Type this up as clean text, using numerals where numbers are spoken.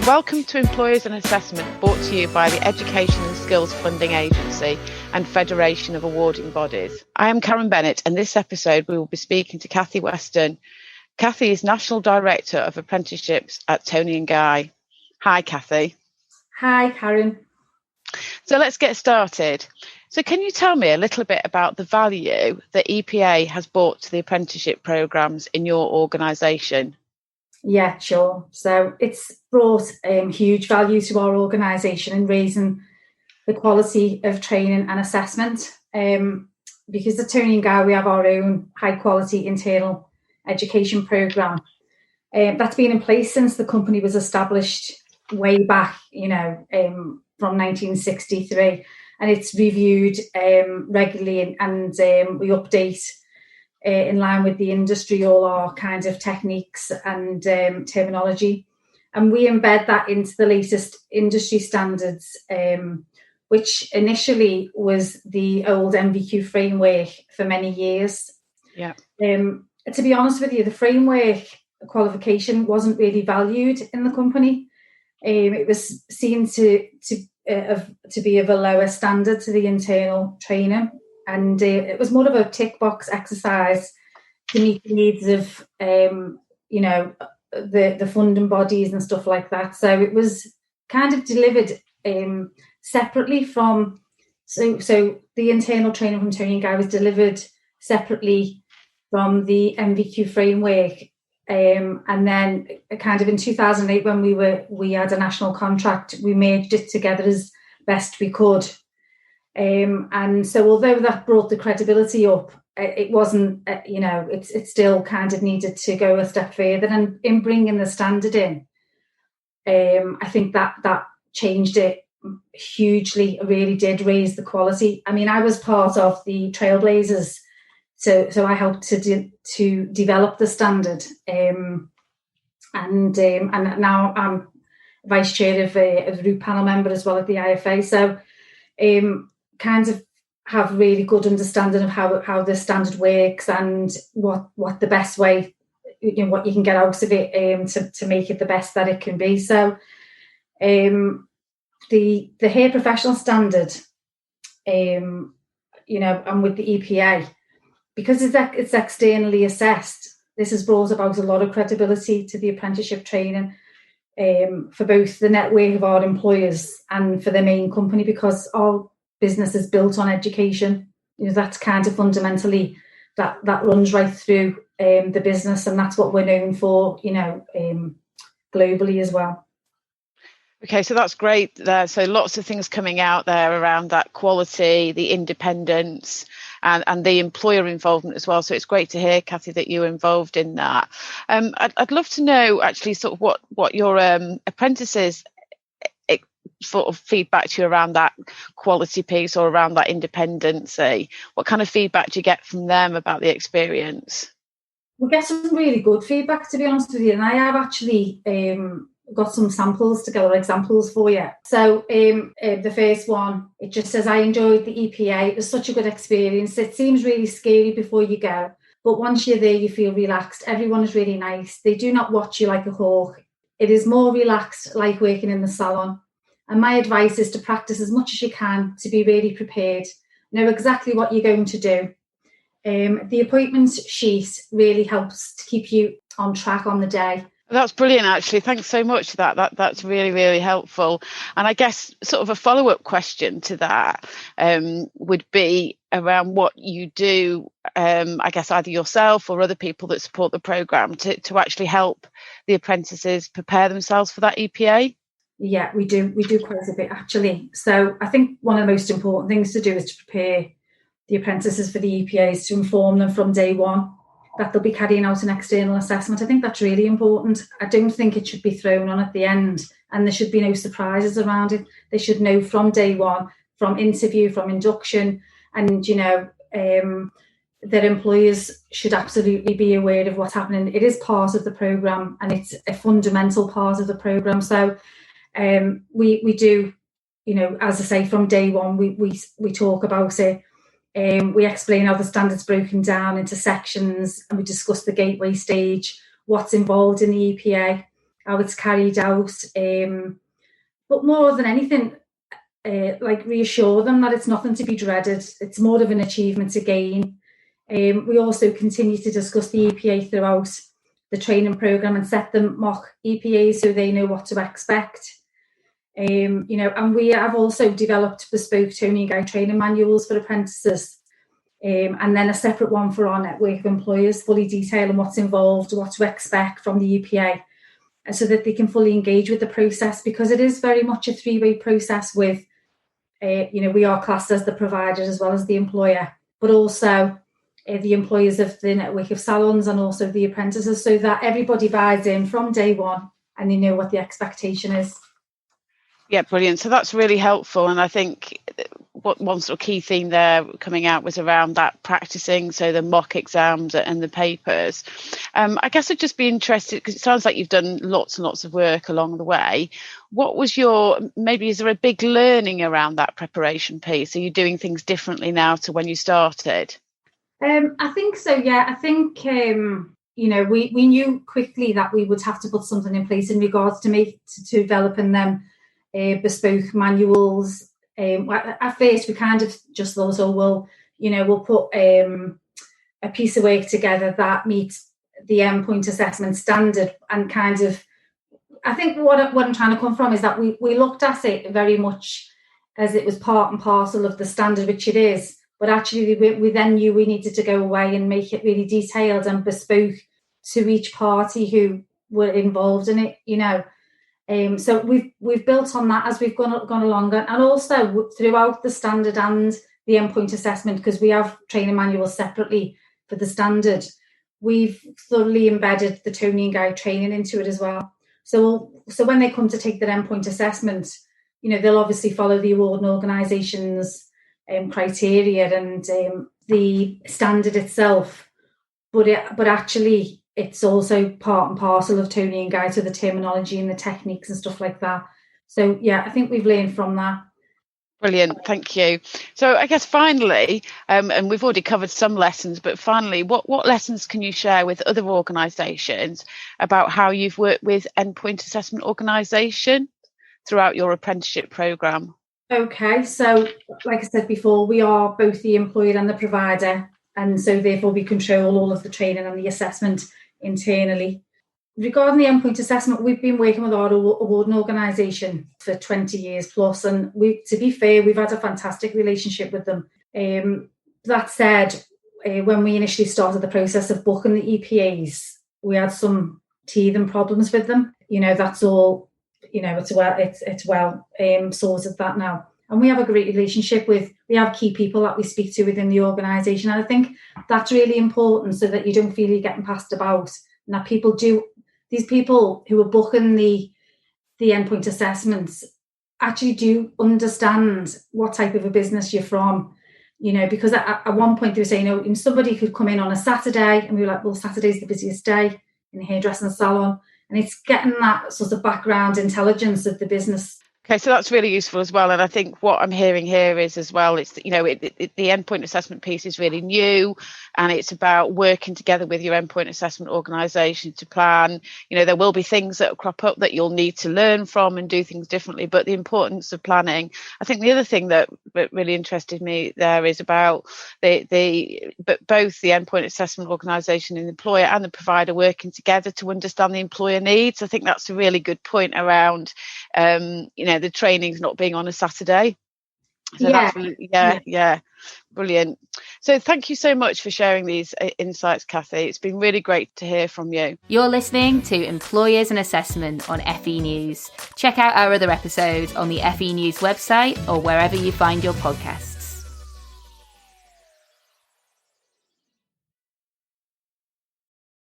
Welcome to Employers and Assessment, brought to you by the Education and Skills Funding Agency and Federation of Awarding Bodies. I am Karen Bennett, and this episode we will be speaking to Cathy Weston. Cathy is National Director of Apprenticeships at Toni and Guy. Hi, Cathy. Hi, Karen. So let's get started. So can you tell me a little bit about the value that EPA has brought to the apprenticeship programmes in your organisation? Yeah, sure. So it's brought huge value to our organisation in raising the quality of training and assessment. Because at Toni and Guy, we have our own high quality internal education programme. That's been in place since the company was established way back, from 1963. And it's reviewed regularly and we update in line with the industry, all our kinds of techniques and terminology. And we embed that into the latest industry standards, which initially was the old MVQ framework for many years. Yeah. To be honest with you, the framework qualification wasn't really valued in the company. It was seen to be of a lower standard to the internal training. And it was more of a tick box exercise to meet the needs of, the funding bodies and stuff like that. So it was kind of delivered separately from, so the internal training from Toni and Guy was delivered separately from the MVQ framework. And then kind of in 2008, when we had a national contract, we merged it together as best we could. And so although that brought the credibility up, it wasn't, it still kind of needed to go a step further. And in bringing the standard in, I think that changed it hugely. It really did raise the quality. I mean, I was part of the Trailblazers, so I helped to develop the standard. And now I'm vice chair of the Ruth panel member as well at the IFA. So kind of have really good understanding of how the standard works and what the best way, what you can get out of it to make it the best that it can be. So the hair professional standard, and with the EPA, because it's externally assessed, this has brought about a lot of credibility to the apprenticeship training for both the network of our employers and for the main company, because our business is built on education. That's kind of fundamentally that runs right through the business, and that's what we're known for, globally as well. Okay, so that's great there. So lots of things coming out there around that quality, the independence, and the employer involvement as well. So it's great to hear, Cathy, that you're involved in that. I'd love to know actually sort of what your apprentices sort of feedback to you around that quality piece or around that independency. What kind of feedback do you get from them about the experience? We get some really good feedback, to be honest with you, and I have actually got some samples together, examples for you. So the first one, it just says, I enjoyed the EPA. It was such a good experience. It seems really scary before you go, but once you're there, you feel relaxed. Everyone is really nice. They do not watch you like a hawk. It is more relaxed, like working in the salon. And my advice is to practice as much as you can, to be really prepared, know exactly what you're going to do. The appointments sheet really helps to keep you on track on the day. That's brilliant, actually. Thanks so much for that. That's really, really helpful. And I guess sort of a follow-up question to that would be around what you do, I guess either yourself or other people that support the programme to actually help the apprentices prepare themselves for that EPA. Yeah, we do quite a bit, actually. So I think one of the most important things to do is to prepare the apprentices for the EPAs, to inform them from day one that they'll be carrying out an external assessment. I think that's really important. I don't think it should be thrown on at the end, and there should be no surprises around it. They should know from day one, from interview, from induction, and, their employers should absolutely be aware of what's happening. It is part of the programme, and it's a fundamental part of the programme. So we do, as I say, from day one, we talk about it. We explain how the standard's broken down into sections, and we discuss the gateway stage, what's involved in the EPA, how it's carried out. But more than anything, like reassure them that it's nothing to be dreaded. It's more of an achievement to gain. We also continue to discuss the EPA throughout the training programme and set them mock EPAs so they know what to expect. And we have also developed bespoke Toni and Guy training manuals for apprentices, and then a separate one for our network of employers, fully detailing what's involved, what to expect from the EPA, so that they can fully engage with the process, because it is very much a three-way process with, we are classed as the provider as well as the employer, but also the employers of the network of salons and also the apprentices, so that everybody buys in from day one and they know what the expectation is. Yeah, brilliant. So that's really helpful. And I think what one sort of key theme there coming out was around that practicing, so the mock exams and the papers. I guess I'd just be interested, because it sounds like you've done lots and lots of work along the way. What was is there a big learning around that preparation piece? Are you doing things differently now to when you started? I think so, yeah. I think, we knew quickly that we would have to put something in place in regards to developing them bespoke manuals. At first, we kind of just thought, we'll put a piece of work together that meets the endpoint assessment standard, and kind of, I think what I'm trying to come from is that we looked at it very much as it was part and parcel of the standard, which it is. But actually, we then knew we needed to go away and make it really detailed and bespoke to each party who were involved in it, So we've built on that as we've gone along, and also throughout the standard and the endpoint assessment, because we have training manuals separately for the standard. We've thoroughly embedded the Toni and Guy training into it as well. So when they come to take their endpoint assessment, they'll obviously follow the awarding organisation's criteria and the standard itself, but actually it's also part and parcel of Toni and Guy, so the terminology and the techniques and stuff like that. So yeah, I think we've learned from that. Brilliant, thank you. So I guess finally, and we've already covered some lessons, but finally, what lessons can you share with other organisations about how you've worked with endpoint assessment organisation throughout your apprenticeship programme? Okay, so like I said before, we are both the employer and the provider, and so therefore we control all of the training and the assessment internally. Regarding the endpoint assessment, we've been working with our awarding organisation for 20 years plus, and to be fair, we've had a fantastic relationship with them. That said, when we initially started the process of booking the EPAs, we had some teething problems with them. That's all. It's well sorted that now, and we have a great relationship we have key people that we speak to within the organisation, and I think that's really important, so that you don't feel you're getting passed about, and that these people who are booking the endpoint assessments actually do understand what type of a business you're from, because at one point they were saying, somebody could come in on a Saturday, and we were like, well, Saturday's the busiest day in the hairdressing salon. And it's getting that sort of background intelligence of the business. Okay, so that's really useful as well. And I think what I'm hearing here is as well, it's, the endpoint assessment piece is really new, and it's about working together with your endpoint assessment organisation to plan. There will be things that crop up that you'll need to learn from and do things differently, but the importance of planning. I think the other thing that really interested me there is about both the endpoint assessment organisation and the employer and the provider working together to understand the employer needs. I think that's a really good point around, the training's not being on a Saturday. So that's really, brilliant. So thank you so much for sharing these insights, Cathy. It's been really great to hear from you. You're listening to Employers and Assessment on FE News. Check out our other episodes on the FE News website or wherever you find your podcasts.